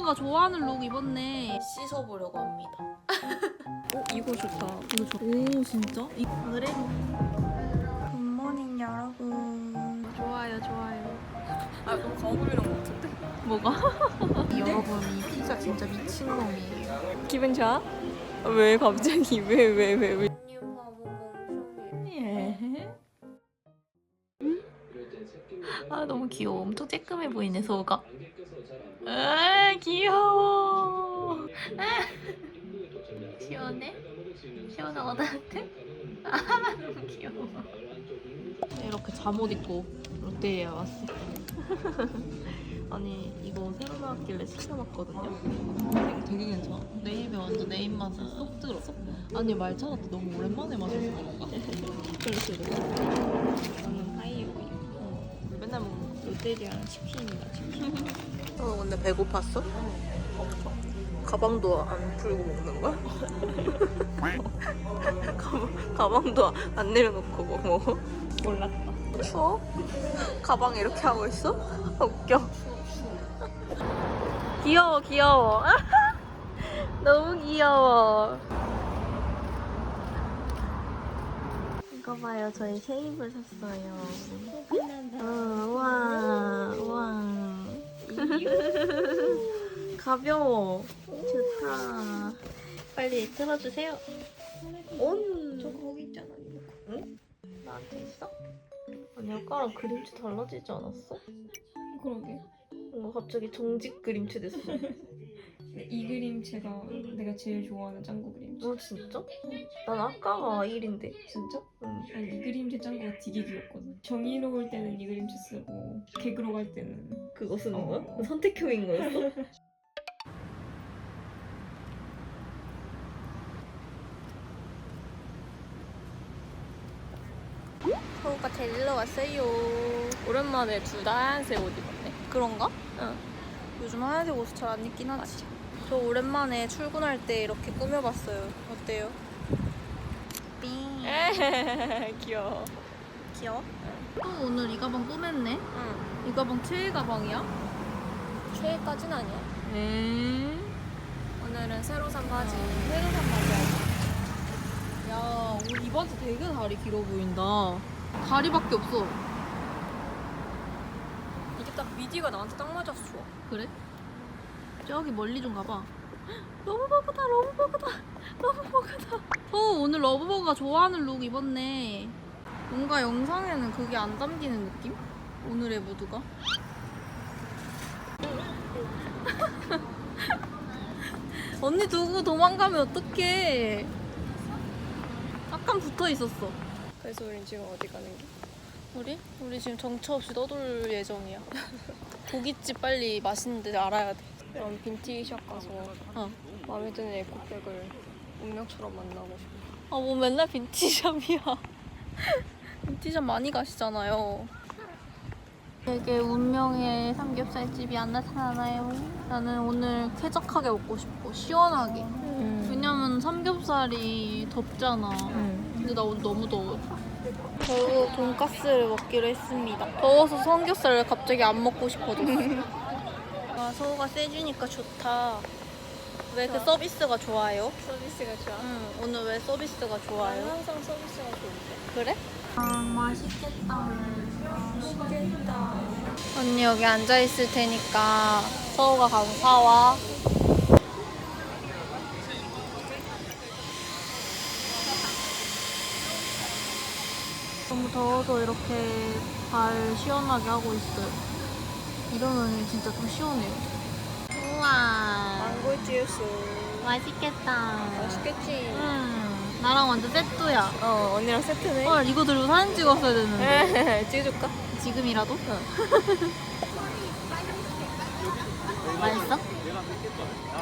러브버거가 좋아하는 룩 입었네. 씻어보려고 합니다. 이거 좋다. 이거 좋. 오 진짜? 그래? 굿모닝 여러분. 좋아요, 좋아요. 아, 너무 거울이랑 같은데? 뭐가? 여러분 이 피자 진짜 미친놈이에요. 기분 좋아? 왜 갑자기? 왜? 예. 아 너무 귀여워. 엄청 쬐끔해 보이네 소가. 아 귀여워. 아, 시원해? 시원하거든? 아 너무 귀여워. 이렇게 잠옷 입고 롯데리아 왔어. 아니 이거 새로 나왔길래 시켜봤거든요. 이거 되게 괜찮아. 내 입에 완전 내 입맛에 쏙 들었어. 아니 말차라떼 너무 오랜만에 마셔서 그런가? 그래서 저는 하이오이. 맨날 먹는 거. 롯데리아랑 치킨이다, 치킨. 근데 배고팠어? 가방도 안 풀고 먹는 거야? 가방도 안 내려놓고 뭐 먹어? 몰랐다. 추워? 가방 이렇게 하고 있어? 웃겨. 귀여워. 너무 귀여워. 이거 봐요, 저희 쉐입을 샀어요. 와. 가벼워. 좋다. 빨리 틀어주세요. 저 거기 있잖아, 이거. 응? 나한테 있어? 아니 아까랑 그림체 달라지지 않았어? 그러게. 뭔가 갑자기 정직 그림체 됐어. 이 그림체가 내가 제일 좋아하는 짱구 그림체. 진짜? 난 아까가 1인데. 진짜? 응. 아니, 이 그림체 짱구가 되게 귀엽거든. 정의로울 때는 이 그림체 쓰고 개그로 갈 때는 그거 쓰는 어. 거야? 선택형인 거였어? 서우가 데리러 왔어요. 오랜만에 둘 다 하얀색 옷 입었네. 그런가? 응. 요즘 하얀색 옷을 잘 안 입긴 하지. 저 오랜만에 출근할 때 이렇게 꾸며봤어요. 어때요? 삥. 귀여워. 귀여워? 또 오늘 이 가방 꾸몄네? 응. 이 가방 최애 가방이야? 최애까진 아니야. 오늘은 새로 산 바지. 새로 산 바지야. 야, 오늘 이 바지 되게 다리 길어 보인다. 다리밖에 없어. 이게 딱 미디가 나한테 딱 맞아서 좋아. 그래? 저기 멀리 좀 가봐. 러브버거다. 오늘 러브버거가 좋아하는 룩 입었네. 뭔가 영상에는 그게 안 담기는 느낌? 오늘의 무드가? 언니 두고 도망가면 어떡해. 약간 붙어 있었어. 그래서 우린 지금 어디 가는 게? 우리 지금 정처 없이 떠돌 예정이야. 고깃집 빨리 맛있는 데 알아야 돼. 그럼 빈티지샵 가서 마음에 드는 에코백을 운명처럼 만나고 싶어. 뭐 맨날 빈티샵이야. 빈티샵 많이 가시잖아요. 되게 운명의 삼겹살집이 안 나타나나요? 나는 오늘 쾌적하게 먹고 싶어. 시원하게. 왜냐면 삼겹살이 덥잖아. 근데 나 오늘 너무 더워. 결국 돈까스를 먹기로 했습니다. 더워서 삼겹살을 갑자기 안 먹고 싶어졌어. 아, 서우가 세주니까 좋다. 왜 그 서비스가 좋아요? 서비스가 좋아. 오늘 왜 서비스가 좋아요? 항상 서비스가 좋은데. 그래? 맛있겠다. 언니 여기 앉아있을 테니까 서우가 가서 사와. 너무 더워서 이렇게 발 시원하게 하고 있어요. 이러면 진짜 좀 시원해요. 우와. 망고 주스. 맛있겠다. 맛있겠지? 나랑 완전 세트야. 언니랑 세트네. 헐, 이거 들고 사진 찍었어야 되는데. 찍어줄까? 지금이라도? 맛있어?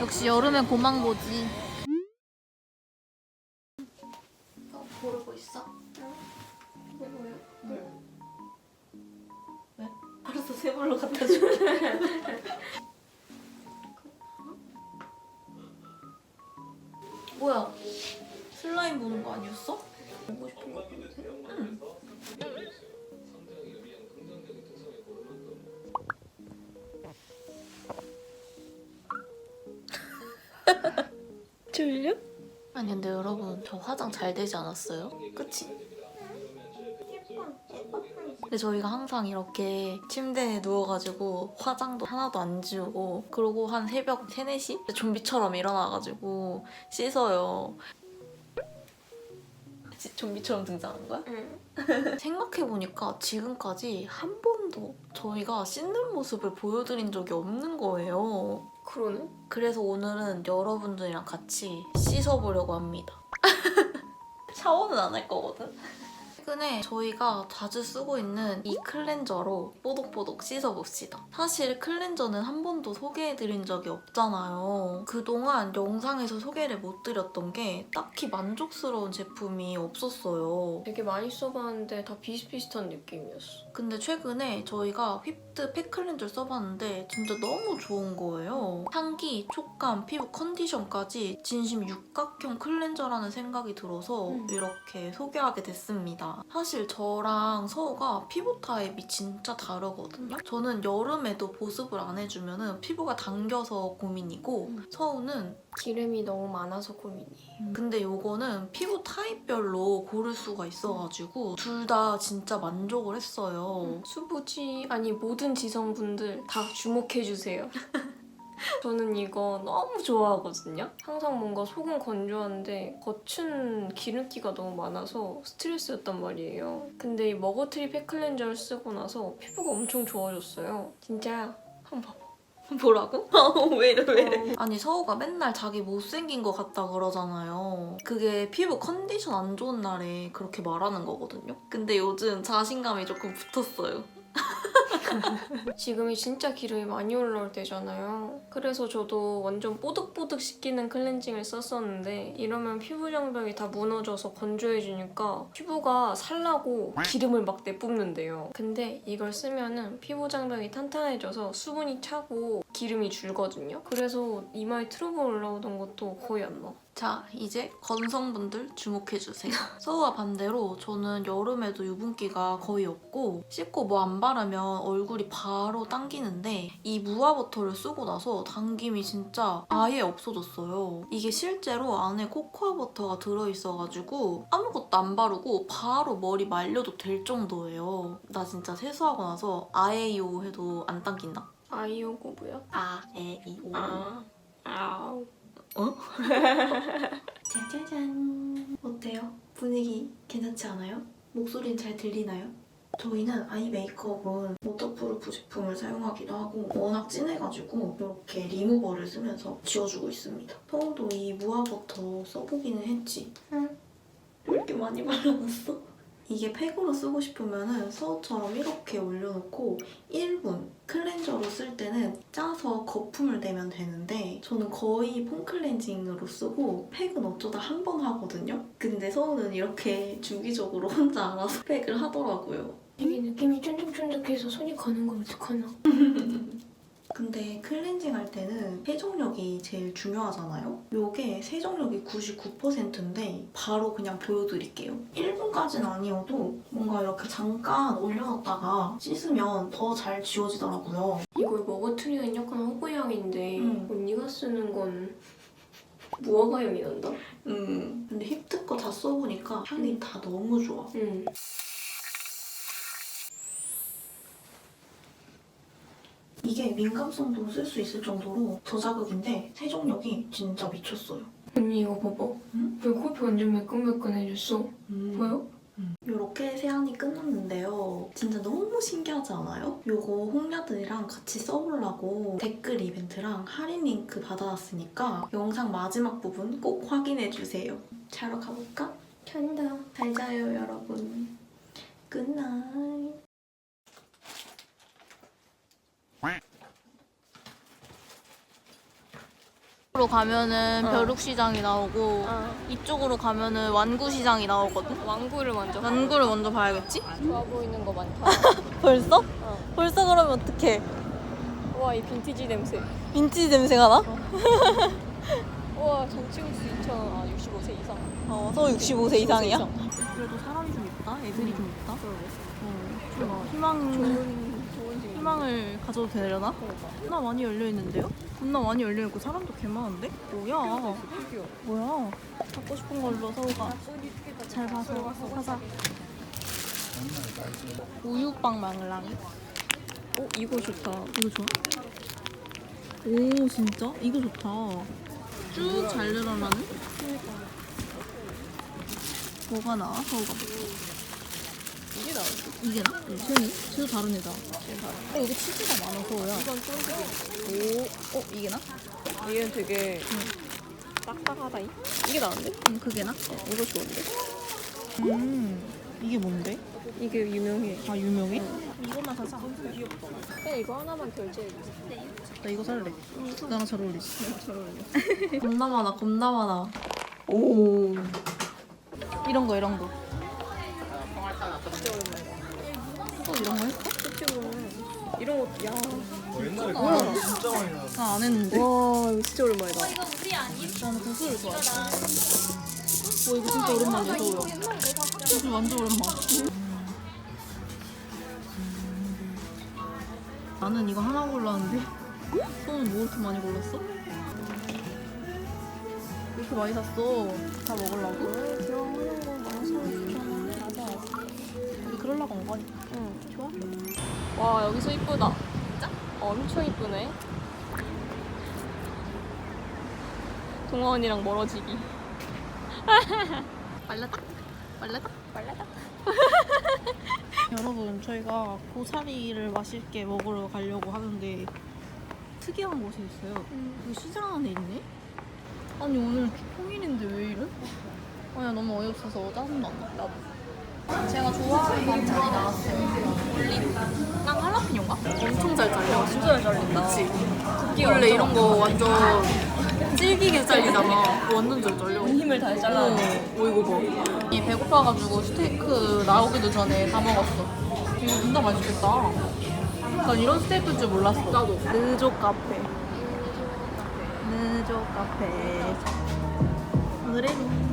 역시 여름엔 고망고지. 고르고 있어? 왜? 알았어, 세벌로 갖다 줄래. 뭐야? 슬라임 보는 거 아니었어? 보고 싶은 거 같은데? 응. 졸려? 아니 근데 여러분 저 화장 잘 되지 않았어요? 그치? 근데 저희가 항상 이렇게 침대에 누워가지고 화장도 하나도 안 지우고 그러고 한 새벽 3, 4시? 좀비처럼 일어나가지고 씻어요. 좀비처럼 등장한 거야? 응. 생각해보니까 지금까지 한 번도 저희가 씻는 모습을 보여드린 적이 없는 거예요. 그러네? 그래서 오늘은 여러분들이랑 같이 씻어보려고 합니다. 샤워는 안 할 거거든? 최근에 저희가 자주 쓰고 있는 이 클렌저로 뽀독뽀독 씻어봅시다. 사실 클렌저는 한 번도 소개해드린 적이 없잖아요. 그동안 영상에서 소개를 못 드렸던 게 딱히 만족스러운 제품이 없었어요. 되게 많이 써봤는데 다 비슷비슷한 느낌이었어. 근데 최근에 저희가 휘프트 팩 클렌저를 써봤는데 진짜 너무 좋은 거예요. 향기, 촉감, 피부 컨디션까지 진심 육각형 클렌저라는 생각이 들어서 이렇게 소개하게 됐습니다. 사실 저랑 서우가 피부 타입이 진짜 다르거든요. 저는 여름에도 보습을 안 해주면 피부가 당겨서 고민이고 서우는 기름이 너무 많아서 고민이에요. 근데 요거는 피부 타입별로 고를 수가 있어가지고 둘 다 진짜 만족을 했어요. 수부지 아니 모든 지성분들 다 주목해주세요. 저는 이거 너무 좋아하거든요. 항상 뭔가 속은 건조한데 겉은 기름기가 너무 많아서 스트레스였단 말이에요. 근데 이 머거트리 팩 클렌저를 쓰고 나서 피부가 엄청 좋아졌어요. 진짜 한번 봐봐. 뭐라고? 왜 이래? 아니 서우가 맨날 자기 못생긴 것 같다 그러잖아요. 그게 피부 컨디션 안 좋은 날에 그렇게 말하는 거거든요. 근데 요즘 자신감이 조금 붙었어요. 지금이 진짜 기름이 많이 올라올 때잖아요. 그래서 저도 완전 뽀득뽀득 씻기는 클렌징을 썼었는데 이러면 피부 장벽이 다 무너져서 건조해지니까 피부가 살라고 기름을 막 내뿜는데요. 근데 이걸 쓰면은 피부 장벽이 탄탄해져서 수분이 차고 기름이 줄거든요. 그래서 이마에 트러블 올라오던 것도 거의 안 나. 자, 이제 건성분들 주목해주세요. 서우와 반대로 저는 여름에도 유분기가 거의 없고 씻고 뭐 안 바르면 얼굴이 바로 당기는데 이 무화 버터를 쓰고 나서 당김이 진짜 아예 없어졌어요. 이게 실제로 안에 코코아 버터가 들어있어가지고 아무것도 안 바르고 바로 머리 말려도 될 정도예요. 나 진짜 세수하고 나서 아에이오 해도 안 당긴다. 아이오고 뭐야? 아에이오. 아우. 어? 짜자잔. 어때요? 분위기 괜찮지 않아요? 목소리는 잘 들리나요? 저희는 아이 메이크업은 워터프루프 제품을 사용하기도 하고 워낙 진해가지고 이렇게 리무버를 쓰면서 지워주고 있습니다. 서우도 이 무화버터 써보기는 했지? 응. 왜 이렇게 많이 발라놨어? 이게 팩으로 쓰고 싶으면 서우처럼 이렇게 올려놓고 1분 클렌저로 쓸 때는 짜서 거품을 내면 되는데 저는 거의 폼 클렌징으로 쓰고 팩은 어쩌다 한 번 하거든요? 근데 서우는 이렇게 주기적으로 혼자 알아서 팩을 하더라고요. 되게 느낌이 쫀득쫀득해서 손이 가는 거 어떡하나. 근데 클렌징 할 때는 세정력이 제일 중요하잖아요? 요게 세정력이 99%인데 바로 그냥 보여드릴게요. 1분까지는 아니어도 뭔가 이렇게 잠깐 올려놨다가 씻으면 더 잘 지워지더라고요. 이걸 머거트리는 약간 허브향인데 언니가 쓰는 건 무화과 향이 난다? 근데 힙트 거 다 써보니까 향이 다 너무 좋아. 이게 민감성도 쓸 수 있을 정도로 저자극인데 세정력이 진짜 미쳤어요. 언니 이거 봐봐. 응? 왜 코피 완전 매끈매끈해졌어? 보여? 이렇게 세안이 끝났는데요. 진짜 너무 신기하지 않아요? 요거 홍야들이랑 같이 써보려고 댓글 이벤트랑 할인 링크 받아놨으니까 영상 마지막 부분 꼭 확인해주세요. 자러 가볼까? 간다. 잘 자요 여러분. 굿나잇. 이쪽으로 가면은 벼룩시장이 나오고 이쪽으로 가면은 완구시장이 나오거든? 왕구를 먼저. 완구를 먼저 봐야겠지? 좋아 보이는 거 많다. 벌써? 벌써 그러면 어떡해? 와, 이 빈티지 냄새. 빈티지 냄새가 나? 와, 전치구수 65세 이상. 서 65세 이상이야? 이상. 그래도 사람이 좀 있다? 애들이 좀 있다? 그러게. 희망... 좋은 희망을 가져도 되려나? 겁나 많이 열려있는데요? 겁나 많이 열려있고 사람도 개 많은데? 뭐야? 뭐야? 갖고 싶은 걸로 서우가 잘 봐서 사자. 우유빵 망랑이? 이거 좋다. 이거 좋아? 오 진짜? 이거 좋다. 쭉 잘 늘어나는? 뭐가 나와? 서우가 이게 나은데? 이게 나? 쟤도 다른 애다. 여기 치즈가 많아 서우야. 이건 쫀득이. 이게 나? 얘는 되게 딱딱하다잉. 이게 나은데? 그게 나? 이거 좋은데? 이게 뭔데? 이게 유명해. 아 유명해? 이것만 사자. 그냥 이거 하나만 결제해주세요. 나 이거 살래. 나랑 잘 어울리지? 잘 어울려. 겁나 많아, 겁나 많아. 오. 이런 거. 또 이런 거 했어? 이런 거, 야. 뭐야? 진짜 많이 나왔어. 나안 했는데. 와, 이거 진짜 오랜만이다. 나는 구슬을 좋아해. 이거 진짜 오랜만이야, 서우야. 구슬 완전 오랜만. 나는 이거 하나 골랐는데 서우는 뭐 이렇게 많이 골랐어? 이렇게 많이 샀어. 다 먹으려고? 좋아하는 거 많이 사주잖아. 맞아. 우리 그러려고 온 거니까. 응. 좋아? 와, 여기서 이쁘다. 진짜? 엄청 이쁘네. 동원이랑 멀어지기. 빨라다? 빨라다? 빨라다. 여러분 저희가 고사리를 맛있게 먹으러 가려고 하는데 특이한 곳이 있어요. 여기 시장 안에 있네? 아니 오늘 평일인데 왜 이래? 아니 너무 어이없어서 짜증난다. 나도. 제가 좋아하는 반찬이 나왔어요. 올리브랑 할라피뇨인가? 엄청 잘 잘려. 진짜 잘 잘린다. 그치? 원래 이런 거 완전 질기게 잘리잖아. 완전 잘 잘려. 힘을 다해 잘라내. 이거 봐. 이 배고파가지고 스테이크 나오기도 전에 다 먹었어. 이거 진짜 맛있겠다. 난 이런 스테이크인 줄 몰랐어. 나도. 느족 카페. 느족 카페. 오늘의 룸.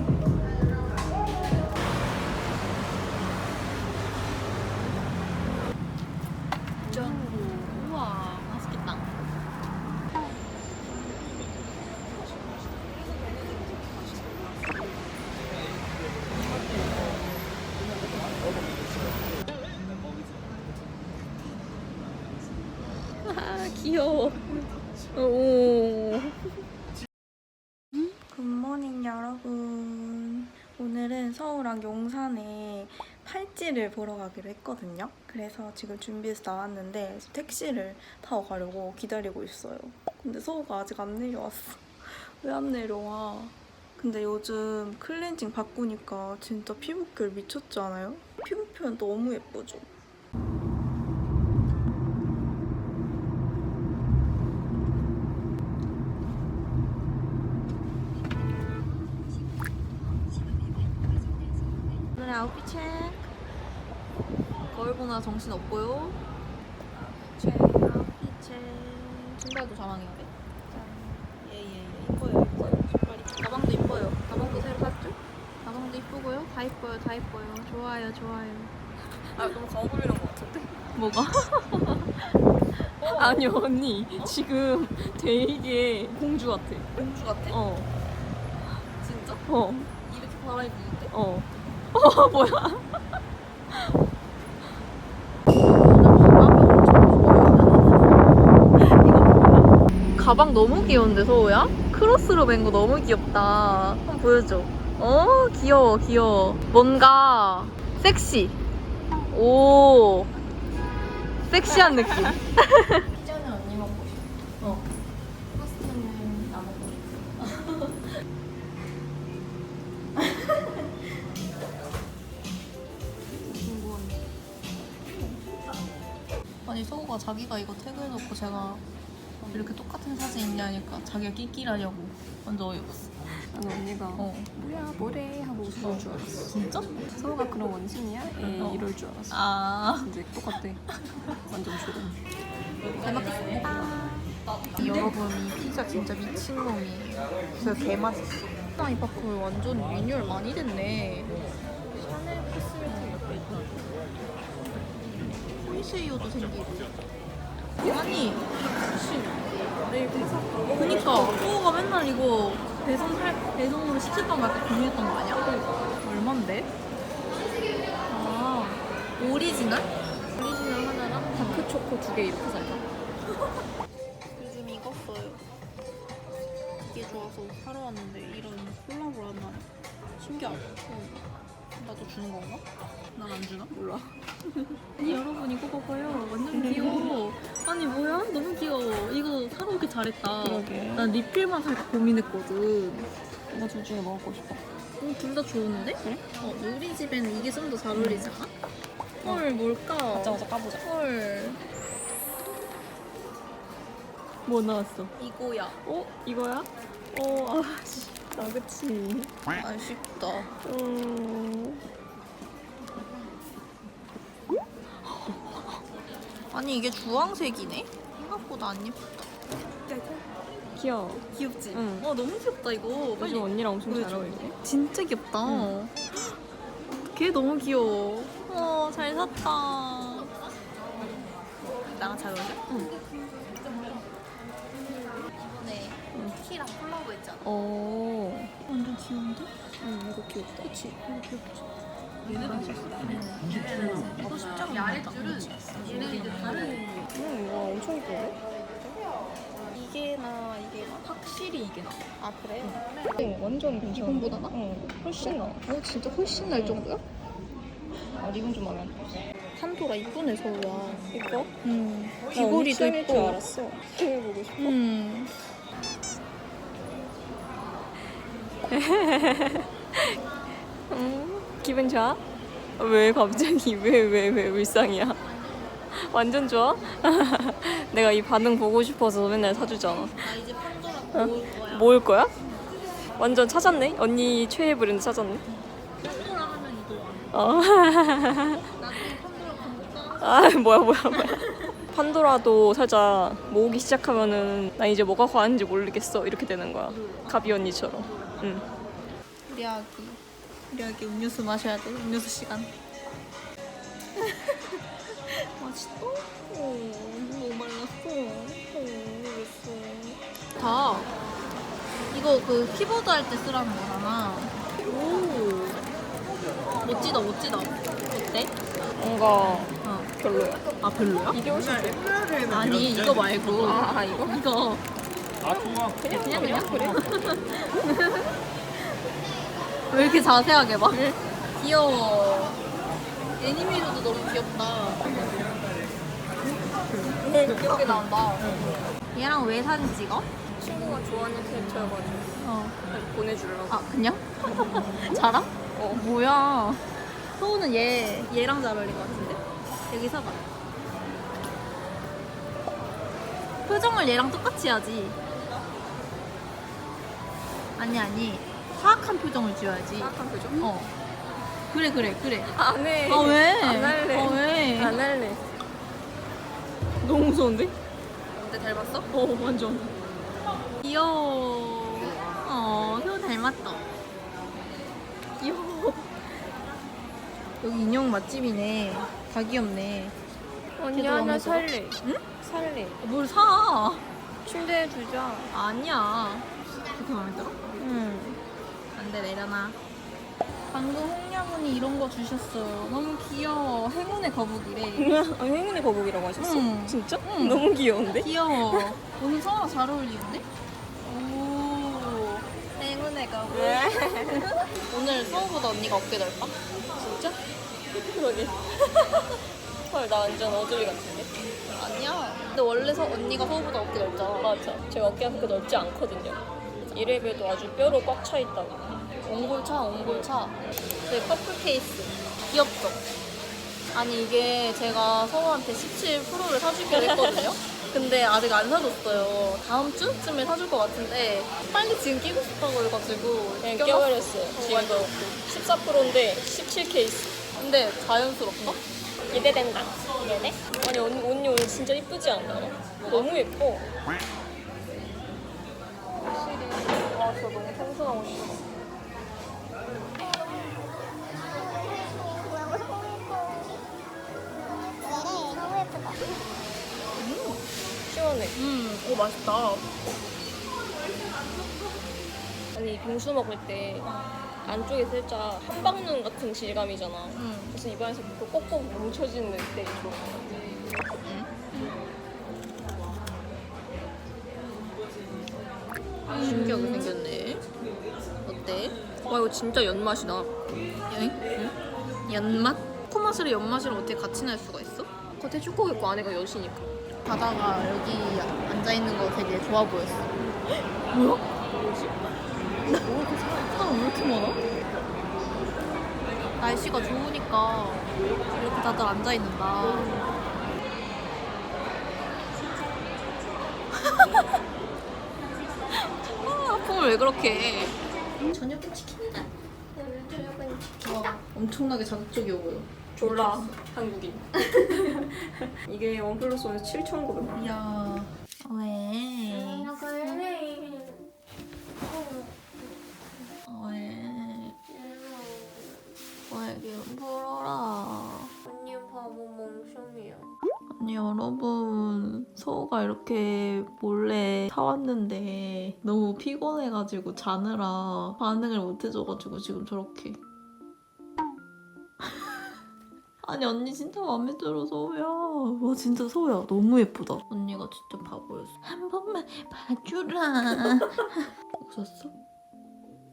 짠. 우와, 맛있겠다. 귀여워. 오. 굿모닝 여러분. 오늘은 서울랑 용산에 팔찌를 보러 가기로 했거든요. 그래서 지금 준비해서 나왔는데 택시를 타고 가려고 기다리고 있어요. 근데 서우가 아직 안 내려왔어. 왜 안 내려와? 근데 요즘 클렌징 바꾸니까 진짜 피부결 미쳤지 않아요? 피부 표현 너무 예쁘죠? 오늘의 아웃핏 체크. 거울 보나 정신 없고요. 아웃핏 체크. 신발도 자랑해야 돼? 예예예. 이뻐요 이뻐요. 신발이. 가방도 이뻐요. 가방도 새로 샀죠? 가방도 이쁘고요. 다 이뻐요 다 이뻐요. 좋아요 좋아요. 아, 너무 거부리는 것 같은데? 뭐가? 아니, 언니. 지금 되게 공주 같아. 공주 같아? 어. 진짜? 어. 이렇게 갈아입는데? 어. 뭐야? 가방 너무 귀여운데 서우야? 크로스로 맨 거 너무 귀엽다. 한번 보여줘. 귀여워 귀여워. 뭔가 섹시. 오 섹시한 느낌. 피자는 언니 먹고 싶어. 파스타는 나 먹고 싶어. 아니 서우가 자기가 이거 태그해놓고 제가 이렇게 똑같은 사진 있냐니까 자기가 낄낄하려고. 완전 어이없어. 나는 언니가 뭐야 뭐래 하고 웃을 줄 알았어. 진짜? 서로가 그런 원숭이야? 이럴 줄 알았어. 아 근데 똑같아. 완전 조롱. 잘 먹겠습니다. 여러분 이 피자 진짜 미친놈이에요. 진짜 개맛있어. 이 파크 완전 리뉴얼 많이 됐네. 샤넬 코스메틱 옆에 있다. 포이쉐이오도 생기고. 아니 그니까 호호가 맨날 이거 배송으로 시켰던 거 약간 고민했던 거 아니야? 얼만데? 아 오리지널? 오리지널 하나랑 다크초코 2개 이렇게 살까? 요즘 이거 써요. 이게 좋아서 사러 왔는데 이런 콜라보를 한다네. 신기하다. 나도 주는 건가? 난 안 주나? 몰라. 아니 여러분 이거 봐봐요. 완전 귀여워. 아니 뭐야? 너무 귀여워. 이거 사러 오길 잘했다. 그러게. 난 리필만 살까 고민했거든. 나 둘 중에 먹고 싶어. 둘 다 좋은데? 그래? 우리 집에는 이게 좀 더 잘 어울리지 않아? 헐 뭘까? 가자 까보자. 헐 뭐 나왔어? 이거야. 어? 이거야? 아 그치. 아쉽다. 아니 이게 주황색이네? 생각보다 안 예쁘다. 귀여워. 귀엽지? 응. 너무 귀엽다 이거. 빨리 요즘 언니랑 엄청 잘 보여줘. 어울리네. 진짜 귀엽다. 걔 너무 귀여워. 잘 샀다. 나랑 잘 어울려? 응. 이번에 키랑 콜라보 했잖아. 완전 귀여운데? 이거 귀엽다. 그치? 이거 귀엽지? 얘네랑 있었어? 이거 십자가 맞다. 얘네는 이제 다른 와 엄청 이쁘네. 이게나 이게나 확실히 이게 나. 아 그래? 완전 괜찮아. 이건보다 나? 응. 훨씬 나. 진짜 훨씬 날 정도야? 이건 좀 마음에 안 들었어. 판도라 이쁘네 서우야. 이거? 귀걸이도 줄 있고. 알았어. 해보고 싶어. 기분 좋아? 왜 갑자기 왜 울상이야? 완전 좋아? 내가 이 반응 보고 싶어서 맨날 사주잖아. 나 이제 판도라 모을 거야. 모을 거야? 완전 찾았네? 언니 최애 브랜드 찾았네? 판도라 하면 이거. 나중에 판도라 가볼까? 아 뭐야 판도라도 살짝 모으기 시작하면은 나 이제 뭐가 과한지 모르겠어 이렇게 되는 거야. 가비 언니처럼. 응. 우리 아기 음료수 마셔야 돼. 음료수 시간. 맛있다. 너무 말랐어. 다 이거 그 키보드 할 때 쓰라는 거잖아. 오 멋지다. 어때? 뭔가 별로야. 아 별로야? 이게 훨씬 돼. 아니 이거 말고. 이거? 이거 그냥 그래. 왜 이렇게 자세하게 봐? 귀여워. 애니메이션도 너무 귀엽다. 귀엽게 나온다. 얘랑 왜 사진 찍어? 친구가 좋아하는 캐릭터여가지고 보내주려고. 아 그냥? 자랑? 뭐야? 서우는 얘랑 잘 어울릴 것 같은데? 여기 서봐. 표정을 얘랑 똑같이 해야지. 아니 사악한 표정을 지어야지. 사악한 표정? 그래 안 해. 왜? 안 할래. 왜? 안 할래. 너무 무서운데? 근데 닮았어? 완전. 귀여워. 효 닮았다. 귀여워. 여기 인형 맛집이네. 다 귀엽네. 언니 걔도 하나 마음에 들어? 살래. 응? 살래. 뭘 사? 침대에 두자. 아니야. 그렇게 마음에 들어? 응. 안 돼, 내려놔. 방금 홍야분이 이런 거 주셨어요. 너무 귀여워. 행운의 거북이래. 행운의 거북이라고 하셨어? 응. 진짜? 응. 너무 귀여운데? 귀여워. 오늘 서우랑 잘 어울리는데? 오. 행운의 거북이. 오늘 서우보다 언니가 어깨 넓다? 진짜? 그러게. 헐, 나 완전 어들리 같은데? 아니야. 근데 원래 언니가 서우보다 어깨 넓잖아. 맞아. 제 어깨가 그렇게 넓지 않거든요. 이래봬도 아주 뼈로 꽉 차 있다고. 옹골차. 네, 커플 케이스. 귀엽죠? 아니, 이게 제가 서우한테 17%를 사주기로 했거든요? 근데 아직 안 사줬어요. 다음 주쯤에 사줄 것 같은데, 빨리 지금 끼고 싶다고 해가지고. 그냥 껴놨- 껴버렸어요. 지금 완전. 14%인데 17케이스. 근데 자연스럽다? 기대된다. 기대돼? 아니, 언니 오늘 진짜 이쁘지 않아요? 너무 예뻐. 확실히. 와, 저 너무 청순하고 싶어. 오, 맛있다. 아니, 빙수 먹을 때 안쪽에 살짝 한방눈 같은 질감이잖아. 그래서 입안에서 그 꼭꼭 뭉쳐지는 때 좋은 것 같아. 신기하게 생겼네. 어때? 와, 이거 진짜 연맛이다. 응? 연맛? 코맛이랑 연맛이랑 어떻게 같이 날 수가 있어? 겉에 초코겠고 안에가 엿이니까. 바다가 여기 앉아있는 거 되게 좋아 보였어. 뭐지? 사람 왜 이렇게 많아? 날씨가 좋으니까 이렇게 다들 앉아있는다. 하품을 왜 그렇게 해? 저녁은 치킨이다. 와, 엄청나게 자극적이어 보여. 졸라 한국인. 이게 원 플러스 원에서 7,900원. 이야. 왜? 왜 이렇게 불어라. 언니 바보 멍청이야. 아니 여러분, 서우가 이렇게 몰래 사왔는데 너무 피곤해가지고 자느라 반응을 못해줘가지고 지금 저렇게. 아니 언니 진짜 마음에 들어 서우야. 와 진짜 서우야 너무 예쁘다. 언니가 진짜 바보였어. 한 번만 봐주라. 웃었어?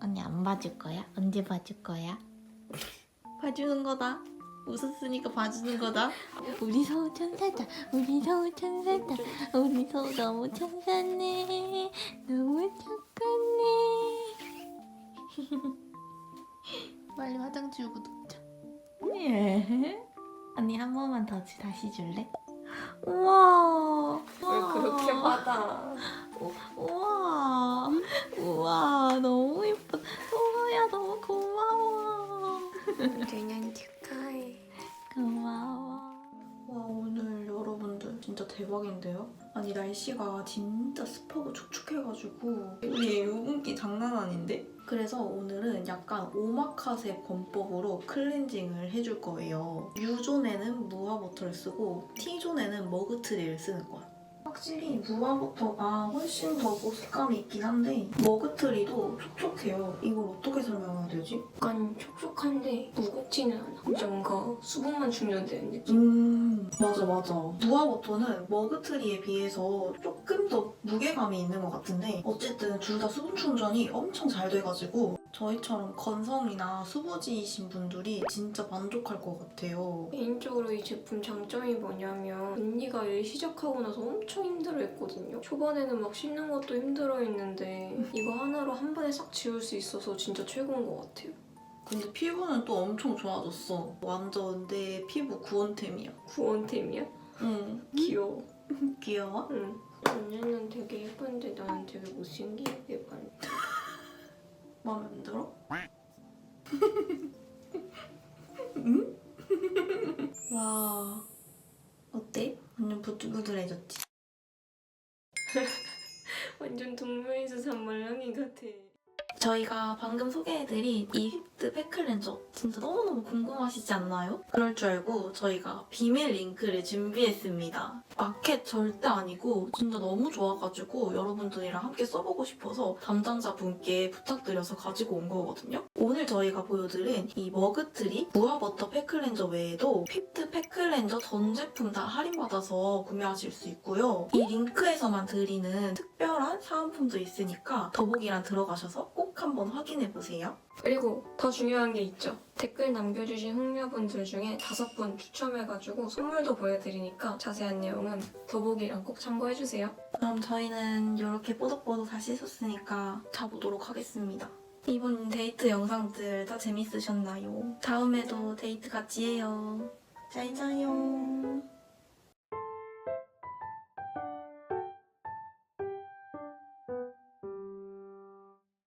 언니 안 봐줄 거야? 언제 봐줄 거야? 봐주는 거다. 웃었으니까 봐주는 거다. 우리 서우 천사다. 우리 서우 천사다. 우리 서우 너무 천사네. 너무 착하네. 빨리 화장 지우고 눕자. 예. 언니 한 번만 더 다시 줄래? 우와. 왜 그렇게 받아? 우와. 우와. 너무 예뻐. 서우야 너무 고마워. 그냥 축하해. 고마워. 와 오늘 여러분들 진짜 대박인데요? 아니 날씨가 진짜 습하고 축축해가지고 우리 유분기 장난 아닌데? 그래서 오늘은 약간 오마카세 권법으로 클렌징을 해줄 거예요. U존에는 무화버터를 쓰고 T존에는 머그트리를 쓰는 거야. 확실히 무화버터가 훨씬 더 보습감이 있긴 한데 머그트리도 촉촉해요. 이걸 어떻게 설명해야 되지? 약간 촉촉한데 무겁지는 않아. 진짜 뭔가 수분만 충전되는 느낌. 맞아. 무화버터는 머그트리에 비해서 조금 더 무게감이 있는 것 같은데 어쨌든 둘 다 수분 충전이 엄청 잘 돼가지고 저희처럼 건성이나 수부지이신 분들이 진짜 만족할 것 같아요. 개인적으로 이 제품 장점이 뭐냐면 언니가 일 시작하고 나서 엄청 힘들어했거든요. 초반에는 막 씻는 것도 힘들어했는데 이거 하나로 한 번에 싹 지울 수 있어서 진짜 최고인 것 같아요. 근데 피부는 또 엄청 좋아졌어. 완전 내 피부 구원템이야. 구원템이야? 응. 귀여워. 귀여워? 응. 언니는 되게 예쁜데 나는 되게 못생기게 반. 마음에 안 들어? 응? 와 어때? 완전 부들부들해졌지? 완전 동물에서 산 말랑이 같아. 저희가 방금 소개해드린 이 휘프트 팩클렌저 진짜 너무너무 궁금하시지 않나요? 그럴 줄 알고 저희가 비밀 링크를 준비했습니다. 마켓 절대 아니고 진짜 너무 좋아가지고 여러분들이랑 함께 써보고 싶어서 담당자분께 부탁드려서 가지고 온 거거든요. 오늘 저희가 보여드린 이 머그트리 무화버터 팩클렌저 외에도 휘프트 팩클렌저 전 제품 다 할인받아서 구매하실 수 있고요. 이 링크에서만 드리는 특별한 사은품도 있으니까 더보기란 들어가셔서 꼭 한번 확인해보세요. 그리고 더 중요한 게 있죠. 댓글 남겨주신 흥녀분들 중에 5분 추첨해가지고 선물도 보여드리니까 자세한 내용은 더보기랑 꼭 참고해주세요. 그럼 저희는 이렇게 뽀득뽀득 다 씻었으니까 자보도록 하겠습니다. 이번 데이트 영상들 다 재밌으셨나요? 다음에도 데이트 같이 해요. 잘 자요.